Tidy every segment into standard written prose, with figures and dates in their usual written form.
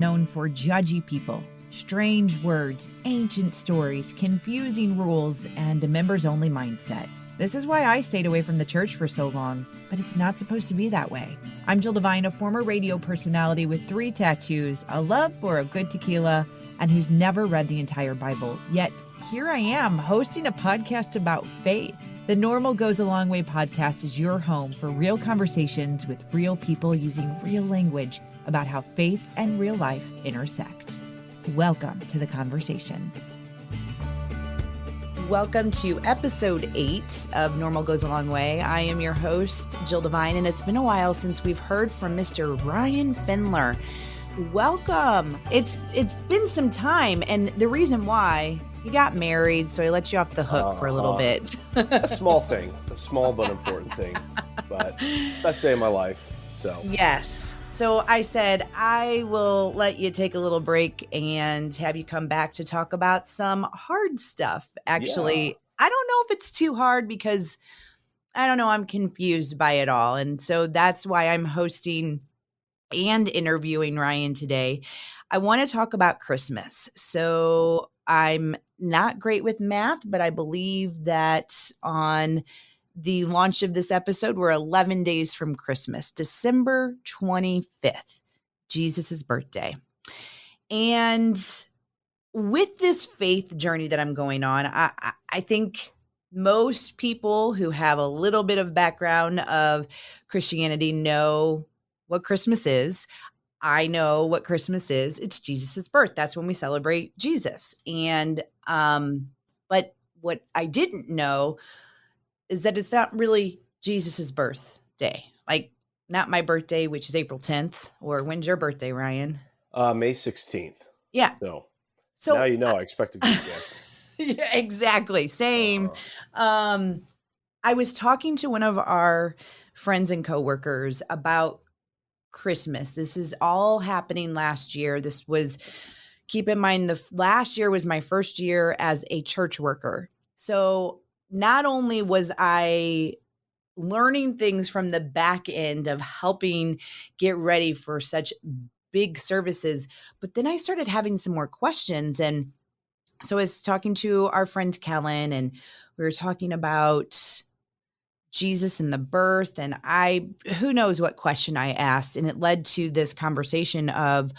known for judgy people, strange words, ancient stories, confusing rules, and a members-only mindset. This is why I stayed away from the church for so long, but it's not supposed to be that way. I'm Jill Devine, a former radio personality with 3 tattoos, a love for a good tequila, and who's never read the entire Bible. Yet here I am hosting a podcast about faith. The Normal Goes a Long Way podcast is your home for real conversations with real people using real language about how faith and real life intersect. Welcome to the conversation. Welcome to episode 8 of Normal Goes a Long Way. I am your host, Jill Devine, and it's been a while since we've heard from Mr. Ryan Pfendler. Welcome. It's been some time, and the reason why, you got married, so I let you off the hook for a little bit. A small thing, a small but important thing, but best day of my life. So yes. So I said, I will let you take a little break and have you come back to talk about some hard stuff. Actually, I don't know if it's too hard because I don't know, I'm confused by it all. And so that's why I'm hosting and interviewing Ryan today. I want to talk about Christmas. So I'm not great with math, but I believe that on the launch of this episode, we're 11 days from Christmas, December 25th, Jesus' birthday. And with this faith journey that I'm going on, I think most people who have a little bit of background of Christianity know what Christmas is. I know what Christmas is. It's Jesus' birth. That's when we celebrate Jesus. And, but what I didn't know is that it's not really Jesus's birthday. Like not my birthday, which is April 10th, or when's your birthday, Ryan? May 16th. Yeah. So now you know I expect a good gift. Yeah, exactly. Same. I was talking to one of our friends and coworkers about Christmas. This is all happening last year. This was, keep in mind, the last year was my first year as a church worker. So not only was I learning things from the back end of helping get ready for such big services, but then I started having some more questions. And so I was talking to our friend Kellen, and we were talking about Jesus and the birth, and who knows what question I asked, and it led to this conversation of,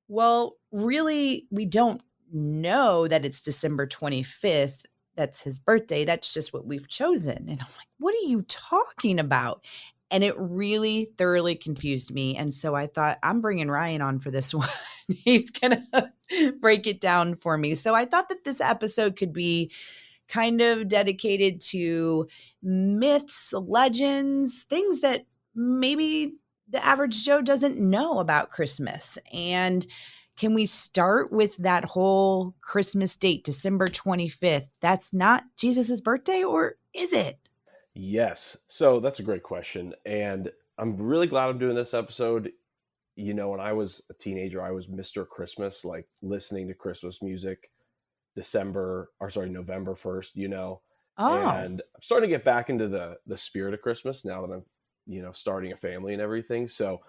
well, really, we don't know that it's December 25th. That's his birthday. That's just what we've chosen. And I'm like, what are you talking about? And it really thoroughly confused me. And so I thought, I'm bringing Ryan on for this one. He's going to break it down for me. So I thought that this episode could be kind of dedicated to myths, legends, things that maybe the average Joe doesn't know about Christmas. And can we start with that whole Christmas date, December 25th? That's not Jesus's birthday, or is it? Yes. So that's a great question. And I'm really glad I'm doing this episode. You know, when I was a teenager, I was Mr. Christmas, like listening to Christmas music November 1st, you know. Oh. And I'm starting to get back into the spirit of Christmas now that I'm, you know, starting a family and everything. So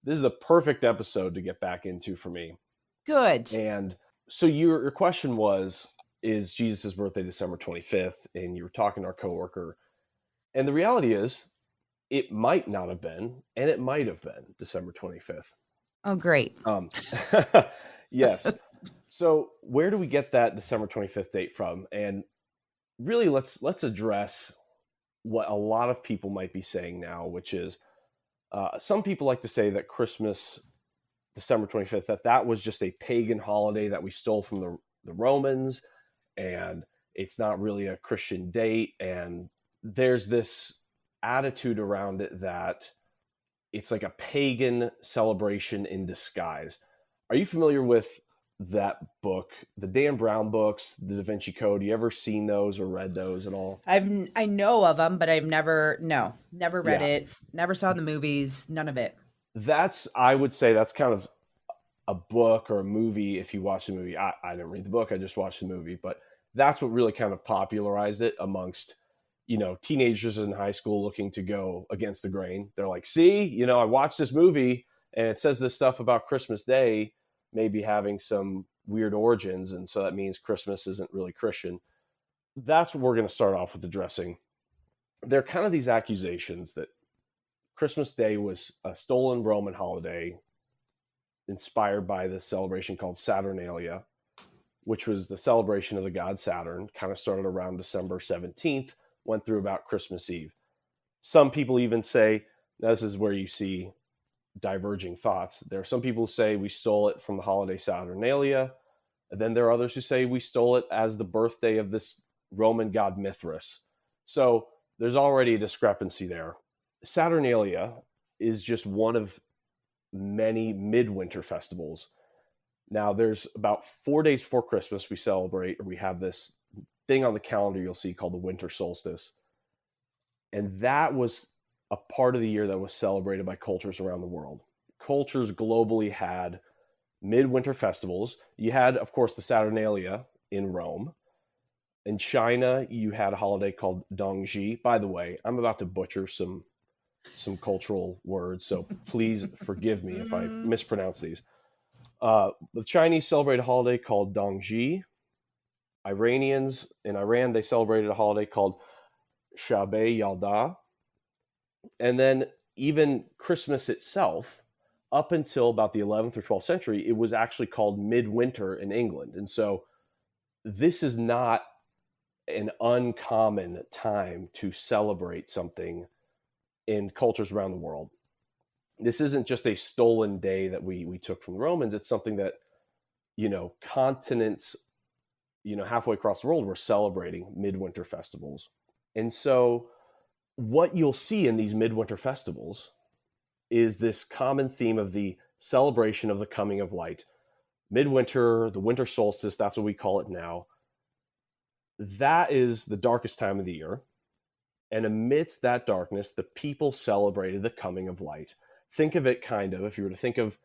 this is the perfect episode to get back into for me. Good. And so your question was, is Jesus' birthday December 25th? And you were talking to our coworker. And the reality is, it might not have been, and it might have been December 25th. Oh, great. Yes. So where do we get that December 25th date from? And really, let's address what a lot of people might be saying now, which is some people like to say that Christmas, December 25th, that was just a pagan holiday that we stole from the Romans, and it's not really a Christian date. And there's this attitude around it that it's like a pagan celebration in disguise. Are you familiar with that book, the Dan Brown books, the Da Vinci Code? You ever seen those or read those at all? I know of them, but I've never read it, never saw the movies, none of it. I would say that's kind of a book or a movie. If you watch the movie, I didn't read the book, I just watched the movie, but that's what really kind of popularized it amongst, you know, teenagers in high school looking to go against the grain. They're like, see, you know, I watched this movie And it says this stuff about Christmas Day maybe having some weird origins, and so that means Christmas isn't really Christian. That's what we're going to start off with addressing. There are kind of these accusations that Christmas Day was a stolen Roman holiday inspired by this celebration called Saturnalia, which was the celebration of the god Saturn, kind of started around December 17th, went through about Christmas Eve. Some people even say, this is where you see diverging thoughts. There are some people who say we stole it from the holiday Saturnalia, and then there are others who say we stole it as the birthday of this Roman god Mithras. So there's already a discrepancy there. Saturnalia is just one of many midwinter festivals. Now, there's about 4 days before Christmas, we celebrate, or we have this thing on the calendar you'll see called the winter solstice. And that was a part of the year that was celebrated by cultures around the world. Cultures globally had midwinter festivals. You had, of course, the Saturnalia in Rome. In China, you had a holiday called Dongzhi. By the way, I'm about to butcher some cultural words, so please forgive me if I mispronounce these. The Chinese celebrate a holiday called Dongzhi. Iranians in Iran, they celebrated a holiday called Shabe Yalda. And then even Christmas itself, up until about the 11th or 12th century, it was actually called Midwinter in England. And so this is not an uncommon time to celebrate something in cultures around the world. This isn't just a stolen day that we took from the Romans. It's something that, continents, halfway across the world were celebrating midwinter festivals. And so what you'll see in these midwinter festivals is this common theme of the celebration of the coming of light. Midwinter, the winter solstice, that's what we call it now. That is the darkest time of the year. And amidst that darkness, the people celebrated the coming of light. Think of it kind of, if you were to think of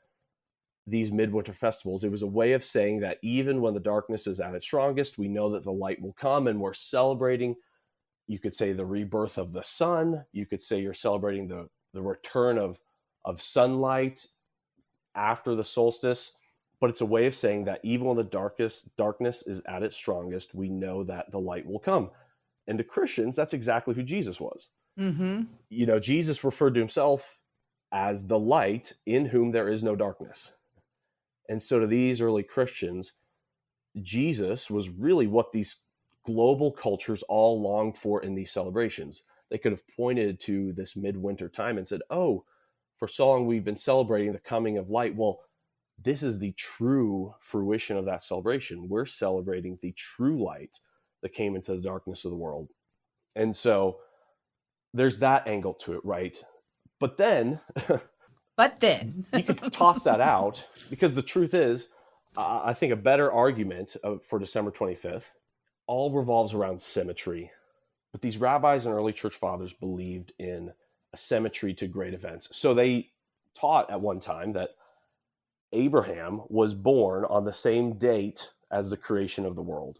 these midwinter festivals, it was a way of saying that even when the darkness is at its strongest, we know that the light will come, and we're celebrating. You could say the rebirth of the sun. You could say you're celebrating the return of sunlight after the solstice. But it's a way of saying that even when the darkness is at its strongest, we know that the light will come. And to Christians, that's exactly who Jesus was. Mm-hmm. Jesus referred to himself as the light in whom there is no darkness. And so to these early Christians, Jesus was really what these global cultures all longed for in these celebrations. They could have pointed to this midwinter time and said, oh, for so long we've been celebrating the coming of light. Well, this is the true fruition of that celebration. We're celebrating the true light that came into the darkness of the world. And so there's that angle to it, right? But then you could toss that out, because the truth is, I think a better argument for December 25th all revolves around symmetry. But these rabbis and early church fathers believed in a symmetry to great events. So they taught at one time that Abraham was born on the same date as the creation of the world,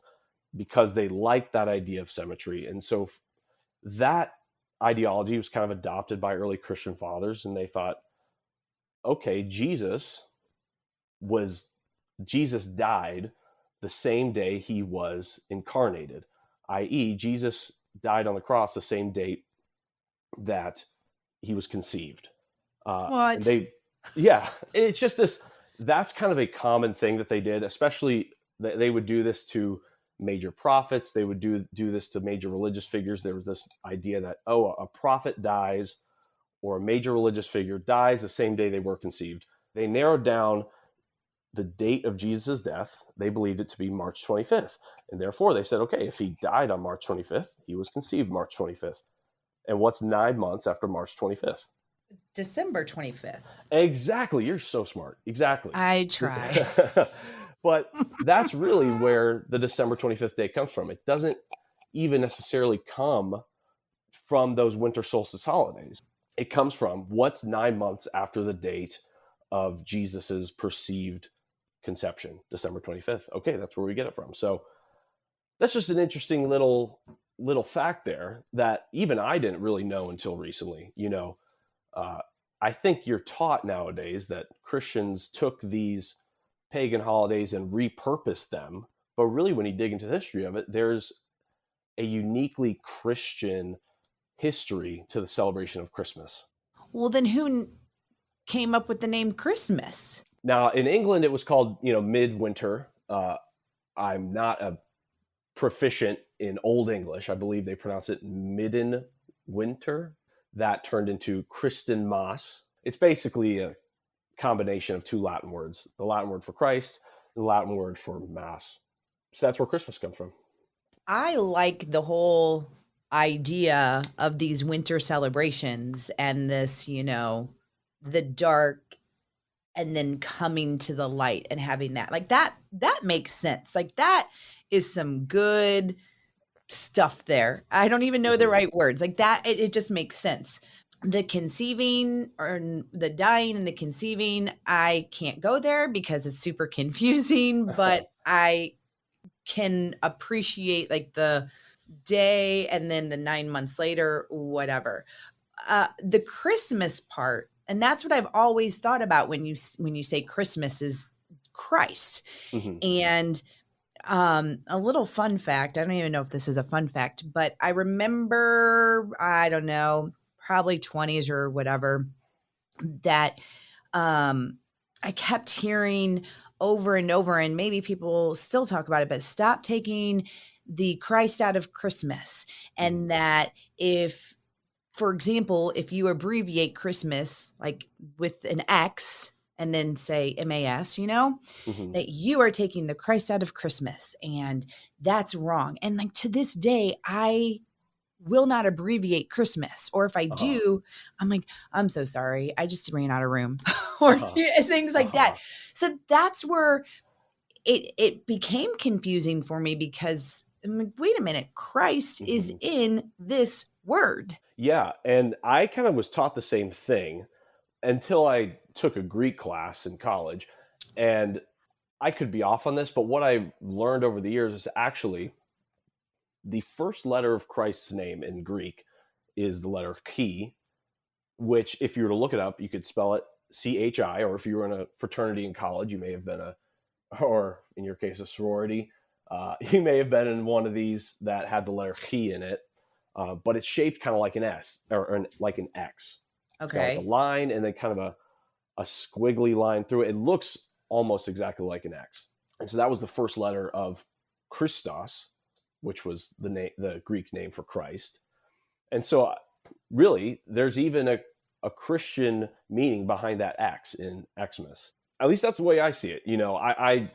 because they liked that idea of symmetry. And so that ideology was kind of adopted by early Christian fathers, and they thought, okay, Jesus died the same day he was incarnated, i.e., Jesus died on the cross the same date that he was conceived. What? It's just this. That's kind of a common thing that they did, especially they would do this to major prophets. They would do this to major religious figures. There was this idea that, a prophet dies or a major religious figure dies the same day they were conceived. They narrowed down the date of Jesus' death. They believed it to be March 25th. And therefore they said, okay, if he died on March 25th, he was conceived March 25th. And what's 9 months after March 25th? December 25th. Exactly. You're so smart. Exactly. I try. But that's really where the December 25th day comes from. It doesn't even necessarily come from those winter solstice holidays. It comes from what's 9 months after the date of Jesus's perceived conception, December 25th. Okay, that's where we get it from. So that's just an interesting little fact there that even I didn't really know until recently. I think you're taught nowadays that Christians took these pagan holidays and repurposed them. But really, when you dig into the history of it, there's a uniquely Christian history to the celebration of Christmas. Well, then who came up with the name Christmas? Now, in England, it was called, Midwinter. I'm not a proficient in Old English. I believe they pronounce it midden winter. That turned into Christen Mas. It's basically a combination of two Latin words, the Latin word for Christ and the Latin word for Mass. So that's where Christmas comes from. I like the whole idea of these winter celebrations and this, the dark and then coming to the light and having that. Like that makes sense. Like that is some good stuff there. I don't even know the right words. Like that, it just makes sense. The conceiving or the dying and the conceiving, I can't go there because it's super confusing, but I can appreciate like the day and then the 9 months later, whatever. The Christmas part, and that's what I've always thought about when you say Christmas is Christ. Mm-hmm. And a little fun fact, I don't even know if this is a fun fact, but I remember, I don't know, probably 20s or whatever, that I kept hearing over and over, and maybe people still talk about it, but stop taking the Christ out of Christmas. And that if, for example, if you abbreviate Christmas like with an X and then say MAS, that you are taking the Christ out of Christmas, and that's wrong. And like to this day, I will not abbreviate Christmas. Or if I do, I'm like, I'm so sorry, I just ran out of room or things like that. So that's where it became confusing for me because I'm like, wait a minute, Christ is in this word. Yeah. And I kind of was taught the same thing until I took a Greek class in college. And I could be off on this, but what I learned over the years is actually the first letter of Christ's name in Greek is the letter chi, which if you were to look it up, you could spell it CHI, or if you were in a fraternity in college, you may have been or in your case, a sorority, you may have been in one of these that had the letter chi in it, but it's shaped kind of like an S or like an X. It's got like a line and then kind of a squiggly line through it. It looks almost exactly like an X. And so that was the first letter of Christos, which was the Greek name for Christ. And so really, there's even a Christian meaning behind that X in Xmas. At least that's the way I see it.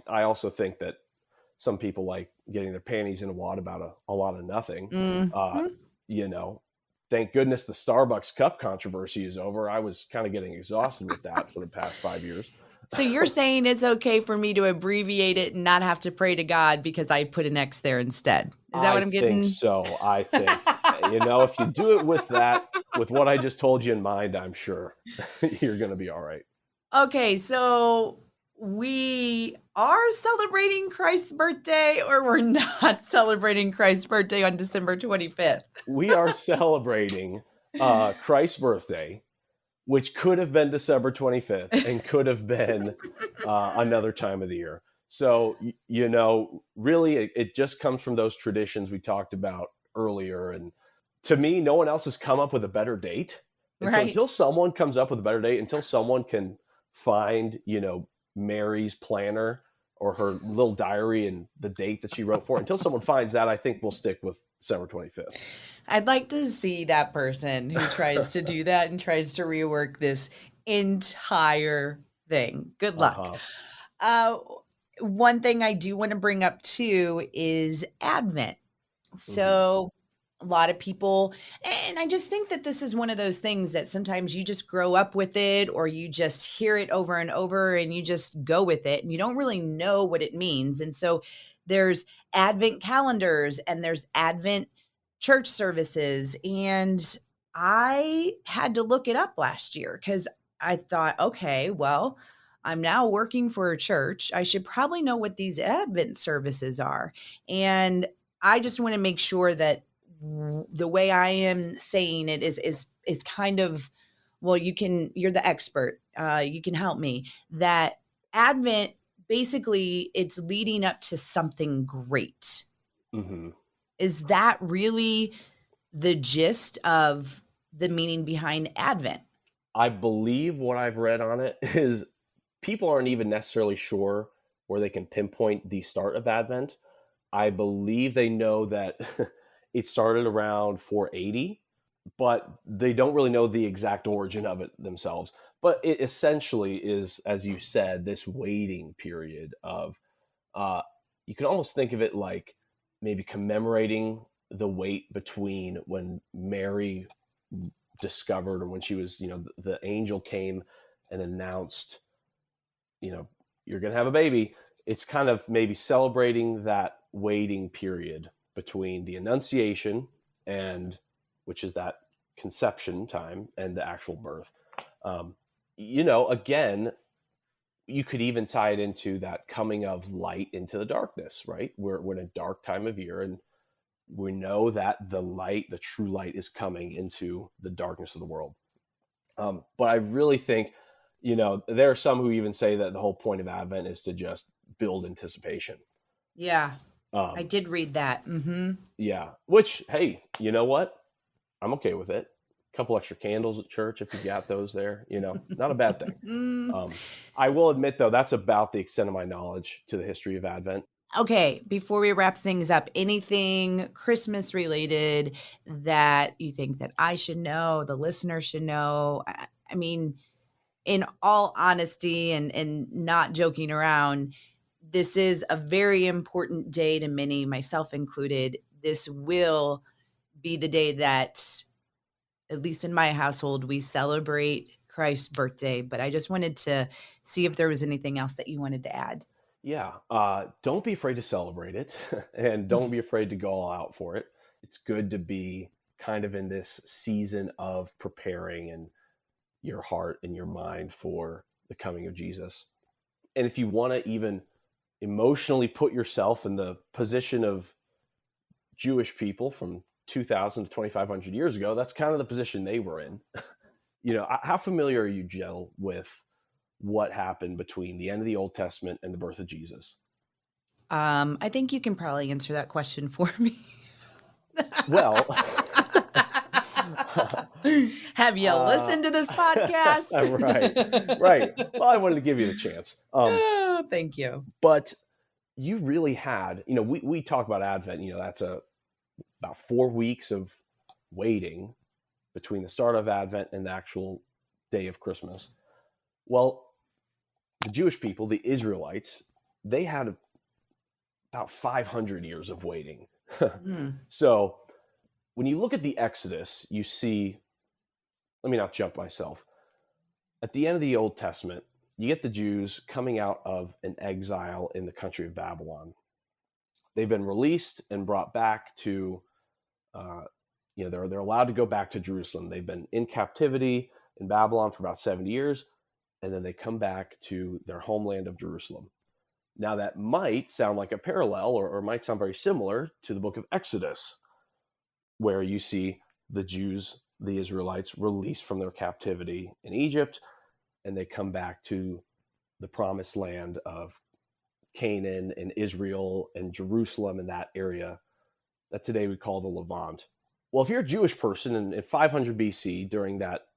I also think that some people like getting their panties in a wad about a lot of nothing. Thank goodness the Starbucks cup controversy is over. I was kind of getting exhausted with that for the past 5 years. So you're saying it's okay for me to abbreviate it and not have to pray to God because I put an X there instead? Is that what I'm getting? I think so. I think, if you do it with what I just told you in mind, I'm sure you're going to be all right. Okay, so we are celebrating Christ's birthday, or we're not celebrating Christ's birthday on December 25th? We are celebrating Christ's birthday, which could have been December 25th and could have been another time of the year. So, really, it just comes from those traditions we talked about earlier. And to me, no one else has come up with a better date. And so until someone comes up with a better date, until someone can find, Mary's planner or her little diary and the date that she wrote for, until someone finds that, I think we'll stick with December 25th. I'd like to see that person who tries to do that and tries to rework this entire thing. Good luck. One thing I do want to bring up too is Advent. So a lot of people, and I just think that this is one of those things that sometimes you just grow up with it, or you just hear it over and over and you just go with it and you don't really know what it means. And so there's Advent calendars and there's Advent church services. And I had to look it up last year because I thought, okay, well, I'm now working for a church. I should probably know what these Advent services are. And I just want to make sure that the way I am saying it is kind of well, you're the expert. You can help me. That Advent, basically, it's leading up to something great. Mm-hmm. Is that really the gist of the meaning behind Advent? I believe what I've read on it is people aren't even necessarily sure where they can pinpoint the start of Advent. I believe they know that it started around 480, but they don't really know the exact origin of it themselves. But it essentially is, as you said, this waiting period of, you can almost think of it like maybe commemorating the wait between when Mary discovered, or when she was, the angel came and announced, you're going to have a baby. It's kind of maybe celebrating that waiting period between the Annunciation, and which is that conception time, and the actual birth. Again, you could even tie it into that coming of light into the darkness, right? We're in a dark time of year, and we know that the true light is coming into the darkness of the world. But I really think, there are some who even say that the whole point of Advent is to just build anticipation. Yeah, I did read that. Mm-hmm. Yeah, which, hey, you know what? I'm okay with it. A couple extra candles at church, if you got those there, not a bad thing. I will admit, though, that's about the extent of my knowledge to the history of Advent. Okay, before we wrap things up, anything Christmas related that you think that I should know, the listener should know? I mean, in all honesty and not joking around, this is a very important day to many, myself included. This will be the day that, at least in my household, we celebrate Christ's birthday. But I just wanted to see if there was anything else that you wanted to add. Yeah, don't be afraid to celebrate it, and don't be afraid to go all out for it. It's good to be kind of in this season of preparing and your heart and your mind for the coming of Jesus. And if you want to even emotionally put yourself in the position of Jewish people from 2000 to 2500 years ago, that's kind of the position they were in. How familiar are you, Jill, with what happened between the end of the Old Testament and the birth of Jesus? I think you can probably answer that question for me. Well, have you listened to this podcast? right. Well, I wanted to give you the chance. Oh, thank you. But you really had, we talk about Advent, that's about 4 weeks of waiting between the start of Advent and the actual day of Christmas. Well, the Jewish people, the Israelites, they had about 500 years of waiting. So when you look at the Exodus, you see, let me not jump myself. At the end of the Old Testament, you get the Jews coming out of an exile in the country of Babylon. They've been released and brought back to, they're allowed to go back to Jerusalem. They've been in captivity in Babylon for about 70 years, and then they come back to their homeland of Jerusalem. Now, that might sound like a parallel, or might sound very similar to the book of Exodus, where you see the Jews, the Israelites, released from their captivity in Egypt, and they come back to the promised land of Canaan and Israel and Jerusalem, in that area that today we call the Levant. Well, if you're a Jewish person in 500 BC, during that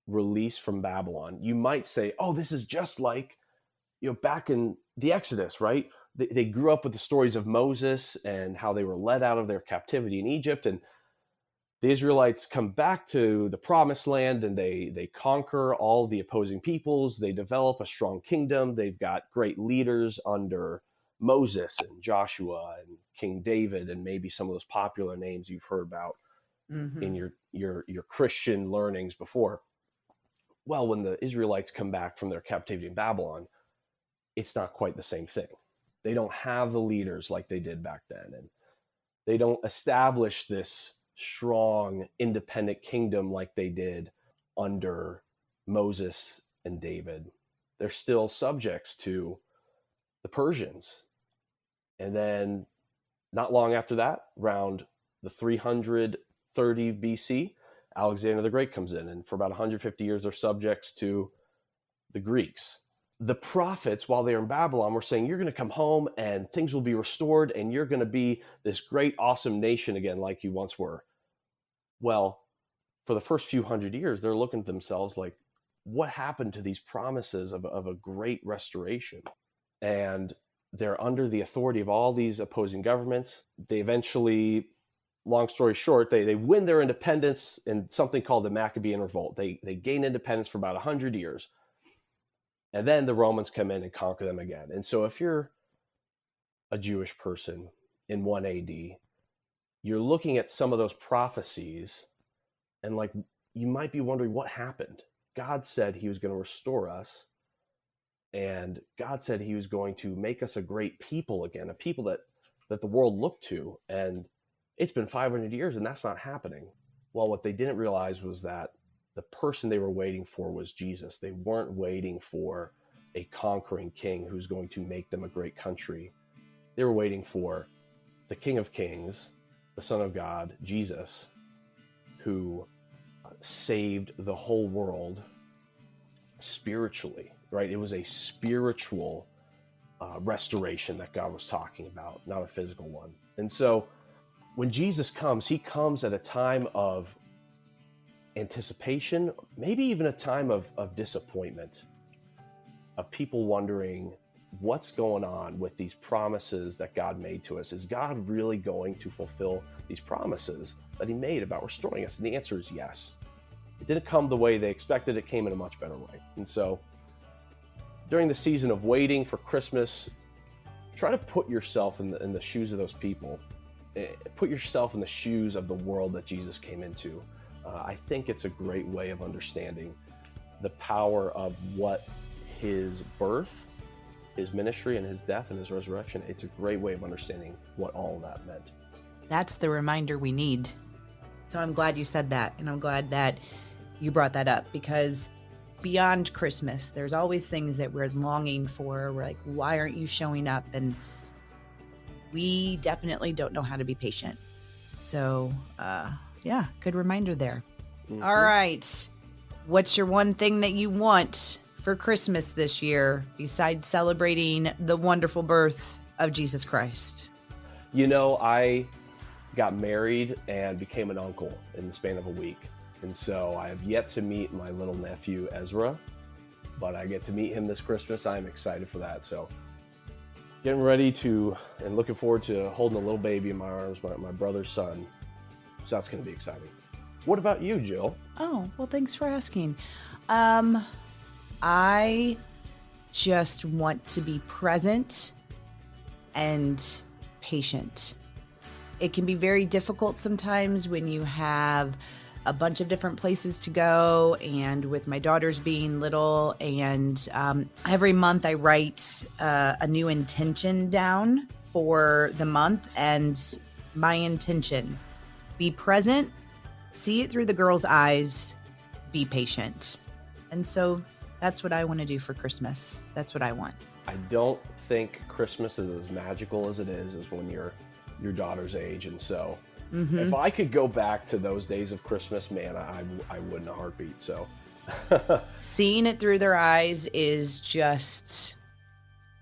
release from Babylon, you might say, oh, this is just like, back in the Exodus, right? They grew up with the stories of Moses and how they were led out of their captivity in Egypt, and the Israelites come back to the promised land, and they conquer all the opposing peoples. They develop a strong kingdom. They've got great leaders under Moses and Joshua and King David, and maybe some of those popular names you've heard about in your Christian learnings before. Well, when the Israelites come back from their captivity in Babylon, it's not quite the same thing. They don't have the leaders like they did back then, and they don't establish this strong, independent kingdom like they did under Moses and David. They're still subjects to the Persians. And then not long after that, around the 330 BC, Alexander the Great comes in, and for about 150 years, they're subjects to the Greeks. The prophets, while they're in Babylon, were saying, you're going to come home and things will be restored and you're going to be this great, awesome nation again like you once were. Well, for the first few hundred years, they're looking at themselves like, what happened to these promises of a great restoration? And they're under the authority of all these opposing governments. They eventually, long story short, they win their independence in something called the Maccabean Revolt. They gain independence for about 100 years. And then the Romans come in and conquer them again. And so if you're a Jewish person in 1 AD, you're looking at some of those prophecies and like, you might be wondering what happened. God said he was going to restore us. And God said he was going to make us a great people again, a people that the world looked to. And it's been 500 years and that's not happening. Well, what they didn't realize was that the person they were waiting for was Jesus. They weren't waiting for a conquering king who's going to make them a great country. They were waiting for the King of Kings, the Son of God, Jesus, who saved the whole world spiritually, right? It was a spiritual restoration that God was talking about, not a physical one. And so when Jesus comes, he comes at a time of anticipation, maybe even a time of disappointment, of people wondering what's going on with these promises that God made to us. Is God really going to fulfill these promises that he made about restoring us? And the answer is yes. It didn't come the way they expected. It came in a much better way. And so during the season of waiting for Christmas, try to put yourself in the shoes of those people. Put yourself in the shoes of the world that Jesus came into. I think it's a great way of understanding the power of what his birth, his ministry, and his death and his resurrection. It's a great way of understanding what all of that meant. That's the reminder we need. So I'm glad you said that. And I'm glad that you brought that up, because beyond Christmas, there's always things that we're longing for. We're like, why aren't you showing up? And we definitely don't know how to be patient. So, yeah, good reminder there. Mm-hmm. All right. What's your one thing that you want for Christmas this year besides celebrating the wonderful birth of Jesus Christ? You know, I got married and became an uncle in the span of a week. And so I have yet to meet my little nephew, Ezra, but I get to meet him this Christmas. I'm excited for that. So getting ready to and looking forward to holding a little baby in my arms, my brother's son. So that's going to be exciting. What about you, Jill? Oh, well, thanks for asking. I just want to be present and patient. It can be very difficult sometimes when you have a bunch of different places to go, and with my daughters being little, and every month I write a new intention down for the month, and my intention: be present, see it through the girls' eyes, be patient. And so that's what I want to do for Christmas. That's what I want. I don't think Christmas is as magical as it is when you're your daughter's age. And so if I could go back to those days of Christmas, man, I would in a heartbeat. So seeing it through their eyes is just,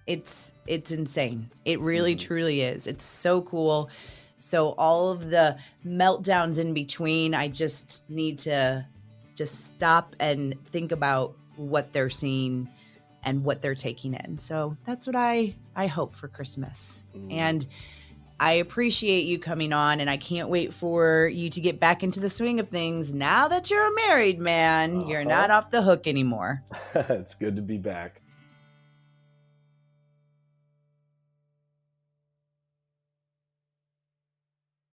it's insane. It really, truly is. It's so cool. So all of the meltdowns in between, I just need to just stop and think about what they're seeing and what they're taking in. So that's what I hope for Christmas. And I appreciate you coming on, and I can't wait for you to get back into the swing of things. Now that you're a married man, you're not off the hook anymore. It's good to be back.